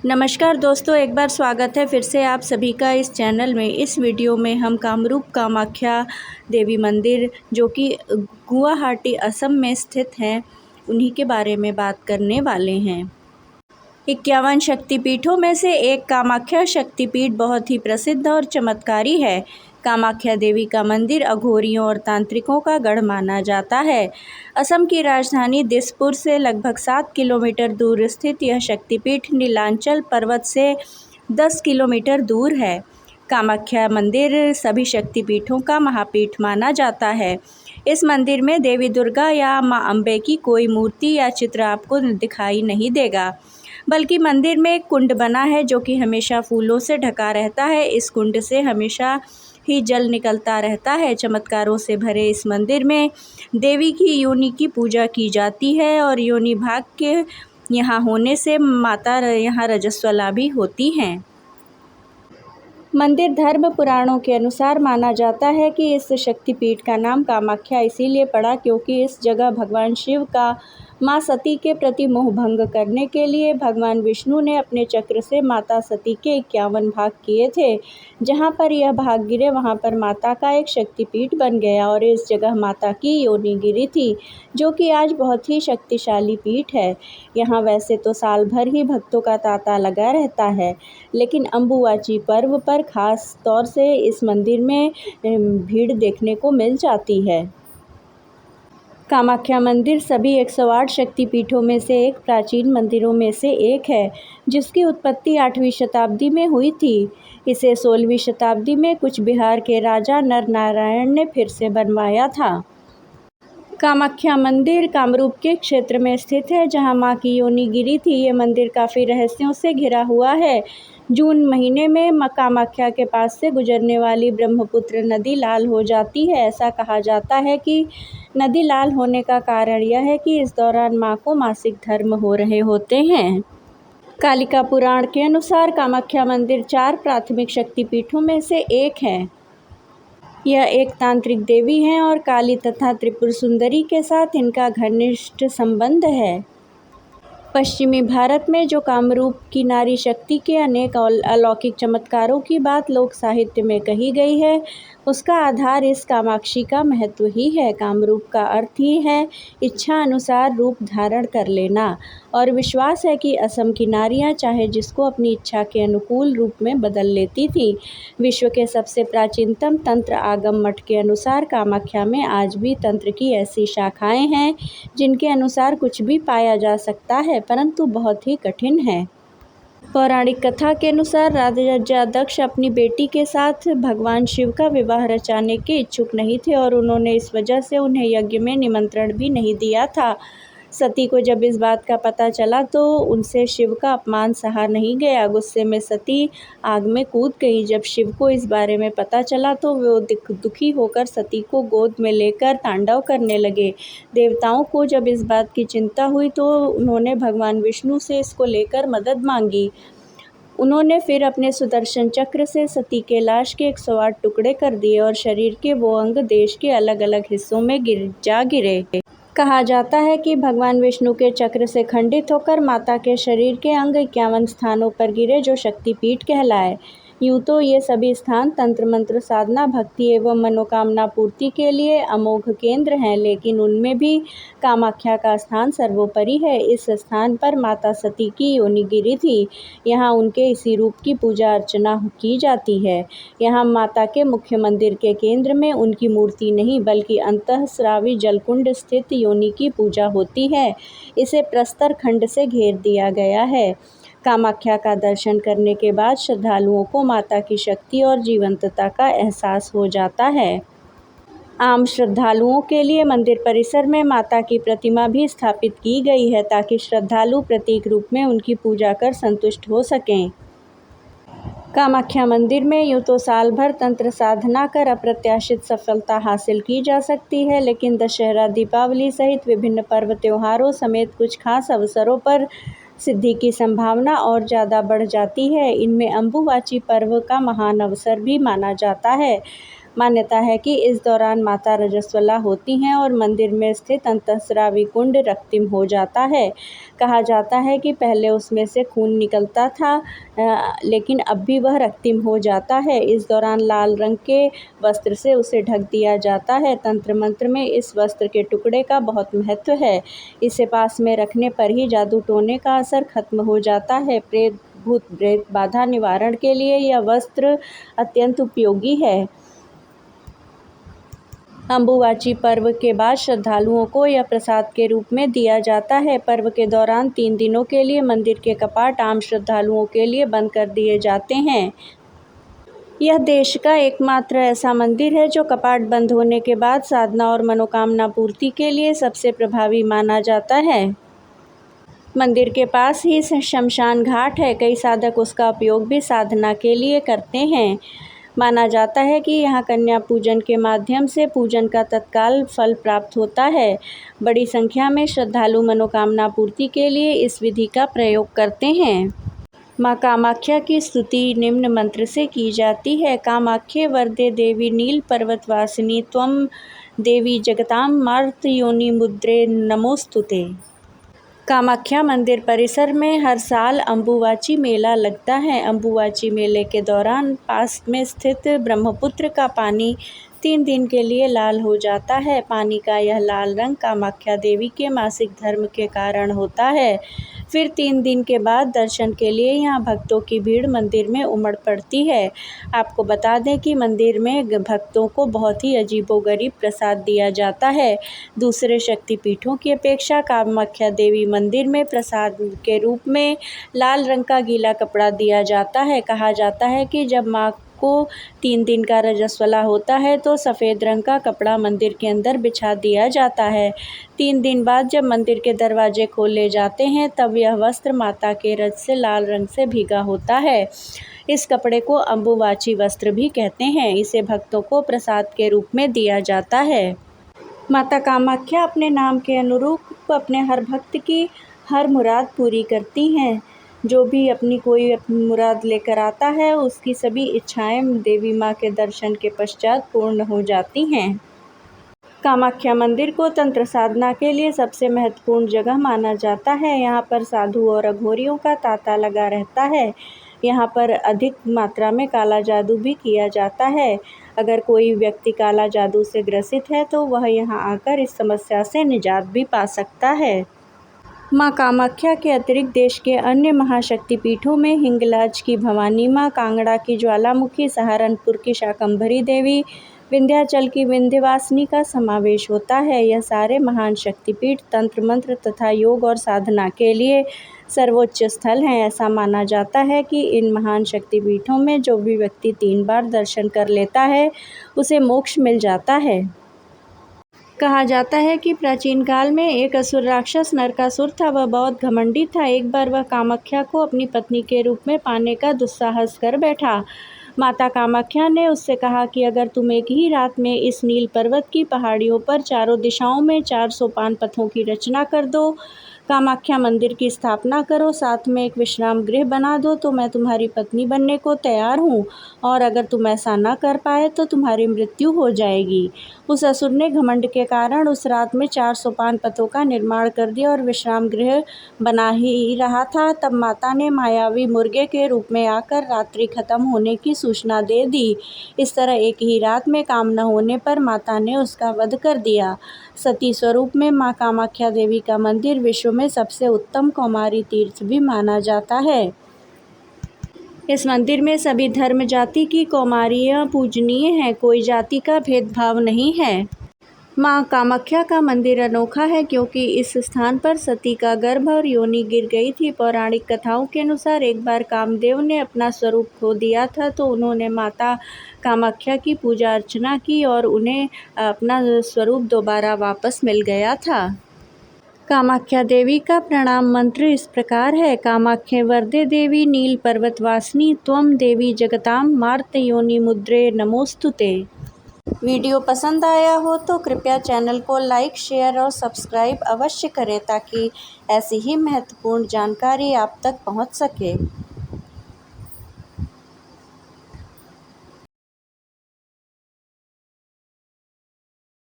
नमस्कार दोस्तों, एक बार स्वागत है फिर से आप सभी का इस चैनल में। इस वीडियो में हम कामरूप कामाख्या देवी मंदिर जो कि गुवाहाटी असम में स्थित हैं, उन्हीं के बारे में बात करने वाले हैं। 51 शक्तिपीठों में से एक कामाख्या शक्तिपीठ बहुत ही प्रसिद्ध और चमत्कारी है। कामाख्या देवी का मंदिर अघोरियों और तांत्रिकों का गढ़ माना जाता है। असम की राजधानी दिसपुर से लगभग 7 किलोमीटर दूर स्थित यह शक्तिपीठ नीलांचल पर्वत से 10 किलोमीटर दूर है। कामाख्या मंदिर सभी शक्तिपीठों का महापीठ माना जाता है। इस मंदिर में देवी दुर्गा या मां अम्बे की कोई मूर्ति या चित्र आपको दिखाई नहीं देगा, बल्कि मंदिर में एक कुंड बना है जो कि हमेशा फूलों से ढका रहता है। इस कुंड से हमेशा ही जल निकलता रहता है। चमत्कारों से भरे इस मंदिर में देवी की योनि की पूजा की जाती है और योनि भाग के यहाँ होने से माता यहाँ रजस्वला भी होती हैं। मंदिर धर्म पुराणों के अनुसार माना जाता है कि इस शक्तिपीठ का नाम कामाख्या इसीलिए पड़ा क्योंकि इस जगह भगवान शिव का मां सती के प्रति मोह भंग करने के लिए भगवान विष्णु ने अपने चक्र से माता सती के 51 भाग किए थे। जहां पर यह भाग गिरे वहां पर माता का एक शक्तिपीठ बन गया और इस जगह माता की योनि गिरी थी, जो कि आज बहुत ही शक्तिशाली पीठ है। यहाँ वैसे तो साल भर ही भक्तों का तांता लगा रहता है, लेकिन अम्बुवाची पर्व पर खास तौर से इस मंदिर में भीड़ देखने को मिल जाती है। कामाख्या मंदिर सभी 108 शक्तिपीठों में से एक प्राचीन मंदिरों में से एक है, जिसकी उत्पत्ति 8वीं शताब्दी में हुई थी। इसे 16वीं शताब्दी में कुछ बिहार के राजा नर नारायण ने फिर से बनवाया था। कामाख्या मंदिर कामरूप के क्षेत्र में स्थित है, जहां मां की योनि गिरी थी। ये मंदिर काफ़ी रहस्यों से घिरा हुआ है। जून महीने में कामाख्या के पास से गुजरने वाली ब्रह्मपुत्र नदी लाल हो जाती है। ऐसा कहा जाता है कि नदी लाल होने का कारण यह है कि इस दौरान मां को मासिक धर्म हो रहे होते हैं। कालिका पुराण के अनुसार कामाख्या मंदिर 4 प्राथमिक शक्तिपीठों में से एक है। यह एक तांत्रिक देवी हैं और काली तथा त्रिपुर सुंदरी के साथ इनका घनिष्ठ संबंध है। पश्चिमी भारत में जो कामरूप की नारी शक्ति के अनेक अलौकिक चमत्कारों की बात लोक साहित्य में कही गई है, उसका आधार इस कामाक्षी का महत्व ही है। कामरूप का अर्थ ही है इच्छा अनुसार रूप धारण कर लेना, और विश्वास है कि असम की नारियां चाहे जिसको अपनी इच्छा के अनुकूल रूप में बदल लेती थी। विश्व के सबसे प्राचीनतम तंत्र आगम मठ के अनुसार कामाख्या में आज भी तंत्र की ऐसी शाखाएं हैं जिनके अनुसार कुछ भी पाया जा सकता है, परंतु बहुत ही कठिन है। पौराणिक कथा के अनुसार राजा दक्ष अपनी बेटी के साथ भगवान शिव का विवाह रचाने के इच्छुक नहीं थे और उन्होंने इस वजह से उन्हें यज्ञ में निमंत्रण भी नहीं दिया था। सती को जब इस बात का पता चला तो उनसे शिव का अपमान सहा नहीं गया। गुस्से में सती आग में कूद गई। जब शिव को इस बारे में पता चला तो वो दुखी होकर सती को गोद में लेकर तांडव करने लगे। देवताओं को जब इस बात की चिंता हुई तो उन्होंने भगवान विष्णु से इसको लेकर मदद मांगी। उन्होंने फिर अपने सुदर्शन चक्र से सती के लाश के 108 टुकड़े कर दिए और शरीर के वो अंग देश के अलग अलग हिस्सों में गिरे। कहा जाता है कि भगवान विष्णु के चक्र से खंडित होकर माता के शरीर के अंग 51 स्थानों पर गिरे, जो शक्तिपीठ कहलाए। यूँ तो ये सभी स्थान तंत्र मंत्र साधना भक्ति एवं मनोकामना पूर्ति के लिए अमोघ केंद्र हैं, लेकिन उनमें भी कामाख्या का स्थान सर्वोपरि है। इस स्थान पर माता सती की योनि गिरी थी। यहाँ उनके इसी रूप की पूजा अर्चना की जाती है। यहाँ माता के मुख्य मंदिर के केंद्र में उनकी मूर्ति नहीं बल्कि अंतःस्रावी जलकुंड स्थित योनि की पूजा होती है। इसे प्रस्तर खंड से घेर दिया गया है। कामाख्या का दर्शन करने के बाद श्रद्धालुओं को माता की शक्ति और जीवंतता का एहसास हो जाता है। आम श्रद्धालुओं के लिए मंदिर परिसर में माता की प्रतिमा भी स्थापित की गई है ताकि श्रद्धालु प्रतीक रूप में उनकी पूजा कर संतुष्ट हो सकें। कामाख्या मंदिर में यूँ तो साल भर तंत्र साधना कर अप्रत्याशित सफलता हासिल की जा सकती है, लेकिन दशहरा, दीपावली सहित विभिन्न पर्व त्योहारों समेत कुछ खास अवसरों पर सिद्धि की संभावना और ज़्यादा बढ़ जाती है। इनमें अम्बुवाची पर्व का महान अवसर भी माना जाता है। मान्यता है कि इस दौरान माता रजस्वला होती हैं और मंदिर में स्थित अंतःस्रावी कुंड रक्तिम हो जाता है। कहा जाता है कि पहले उसमें से खून निकलता था, लेकिन अब भी वह रक्तिम हो जाता है। इस दौरान लाल रंग के वस्त्र से उसे ढक दिया जाता है। तंत्र मंत्र में इस वस्त्र के टुकड़े का बहुत महत्व है। इसे पास में रखने पर ही जादू टोने का असर खत्म हो जाता है। प्रेत भूत प्रेत बाधा निवारण के लिए यह वस्त्र अत्यंत उपयोगी है। अम्बुवाची पर्व के बाद श्रद्धालुओं को यह प्रसाद के रूप में दिया जाता है। पर्व के दौरान 3 दिनों के लिए मंदिर के कपाट आम श्रद्धालुओं के लिए बंद कर दिए जाते हैं। यह देश का एकमात्र ऐसा मंदिर है जो कपाट बंद होने के बाद साधना और मनोकामना पूर्ति के लिए सबसे प्रभावी माना जाता है। मंदिर के पास ही शमशान घाट है। कई साधक उसका उपयोग भी साधना के लिए करते हैं। माना जाता है कि यहाँ कन्या पूजन के माध्यम से पूजन का तत्काल फल प्राप्त होता है। बड़ी संख्या में श्रद्धालु मनोकामना पूर्ति के लिए इस विधि का प्रयोग करते हैं। माँ कामाख्या की स्तुति निम्न मंत्र से की जाती है। कामाख्ये वरदे देवी नील पर्वतवासिनी त्वं देवी जगतां मार्तयोनि मुद्रे नमोस्तुते। कामाख्या मंदिर परिसर में हर साल अम्बुवाची मेला लगता है। अम्बुवाची मेले के दौरान पास में स्थित ब्रह्मपुत्र का पानी 3 दिन के लिए लाल हो जाता है। पानी का यह लाल रंग कामाख्या देवी के मासिक धर्म के कारण होता है। फिर 3 दिन के बाद दर्शन के लिए यहाँ भक्तों की भीड़ मंदिर में उमड़ पड़ती है। आपको बता दें कि मंदिर में भक्तों को बहुत ही अजीबोगरीब प्रसाद दिया जाता है। दूसरे शक्तिपीठों की अपेक्षा कामाख्या देवी मंदिर में प्रसाद के रूप में लाल रंग का गीला कपड़ा दिया जाता है। कहा जाता है कि जब माँ को 3 दिन का रजस्वला होता है तो सफ़ेद रंग का कपड़ा मंदिर के अंदर बिछा दिया जाता है। 3 दिन बाद जब मंदिर के दरवाजे खोले जाते हैं तब यह वस्त्र माता के रज से लाल रंग से भीगा होता है। इस कपड़े को अम्बुवाची वस्त्र भी कहते हैं। इसे भक्तों को प्रसाद के रूप में दिया जाता है। माता कामाख्या अपने नाम के अनुरूप अपने हर भक्त की हर मुराद पूरी करती हैं। जो भी अपनी कोई मुराद लेकर आता है उसकी सभी इच्छाएं देवी माँ के दर्शन के पश्चात पूर्ण हो जाती हैं। कामाख्या मंदिर को तंत्र साधना के लिए सबसे महत्वपूर्ण जगह माना जाता है। यहाँ पर साधु और अघोरियों का तांता लगा रहता है। यहाँ पर अधिक मात्रा में काला जादू भी किया जाता है। अगर कोई व्यक्ति काला जादू से ग्रसित है तो वह यहाँ आकर इस समस्या से निजात भी पा सकता है। माँ कामाख्या के अतिरिक्त देश के अन्य महाशक्तिपीठों में हिंगलाज की भवानी माँ, कांगड़ा की ज्वालामुखी, सहारनपुर की शाकंभरी देवी, विंध्याचल की विंध्यवासिनी का समावेश होता है। यह सारे महान शक्तिपीठ तंत्र मंत्र तथा योग और साधना के लिए सर्वोच्च स्थल हैं। ऐसा माना जाता है कि इन महान शक्तिपीठों में जो भी व्यक्ति 3 बार दर्शन कर लेता है उसे मोक्ष मिल जाता है। कहा जाता है कि प्राचीन काल में एक असुर राक्षस नरकासुर था। वह बहुत घमंडी था। एक बार वह कामाख्या को अपनी पत्नी के रूप में पाने का दुस्साहस कर बैठा। माता कामाख्या ने उससे कहा कि अगर तुम एक ही रात में इस नील पर्वत की पहाड़ियों पर चारों दिशाओं में 4 सोपान पथों की रचना कर दो, कामाख्या मंदिर की स्थापना करो, साथ में एक विश्राम गृह बना दो, तो मैं तुम्हारी पत्नी बनने को तैयार हूँ। और अगर तुम ऐसा न कर पाए तो तुम्हारी मृत्यु हो जाएगी। उस असुर ने घमंड के कारण उस रात में 4 सोपान पथों का निर्माण कर दिया और विश्राम गृह बना ही रहा था। तब माता ने मायावी मुर्गे के रूप में आकर रात्रि खत्म होने की सूचना दे दी। इस तरह एक ही रात में काम न होने पर माता ने उसका वध कर दिया। सती स्वरूप में माँ कामाख्या देवी का मंदिर विश्व में सबसे उत्तम कौमारी तीर्थ भी माना जाता है। इस मंदिर में सभी धर्म जाति की कौमारियाँ पूजनीय हैं। कोई जाति का भेदभाव नहीं है। माँ कामाख्या का मंदिर अनोखा है क्योंकि इस स्थान पर सती का गर्भ और योनि गिर गई थी। पौराणिक कथाओं के अनुसार एक बार कामदेव ने अपना स्वरूप खो दिया था तो उन्होंने माता कामाख्या की पूजा अर्चना की और उन्हें अपना स्वरूप दोबारा वापस मिल गया था। कामाख्या देवी का प्रणाम मंत्र इस प्रकार है। कामाख्ये वरदे देवी नील पर्वतवासिनी त्वं देवी जगतां मार्तयोनि मुद्रे नमोस्तुते। वीडियो पसंद आया हो तो कृपया चैनल को लाइक, शेयर और सब्सक्राइब अवश्य करें ताकि ऐसी ही महत्वपूर्ण जानकारी आप तक पहुंच सके।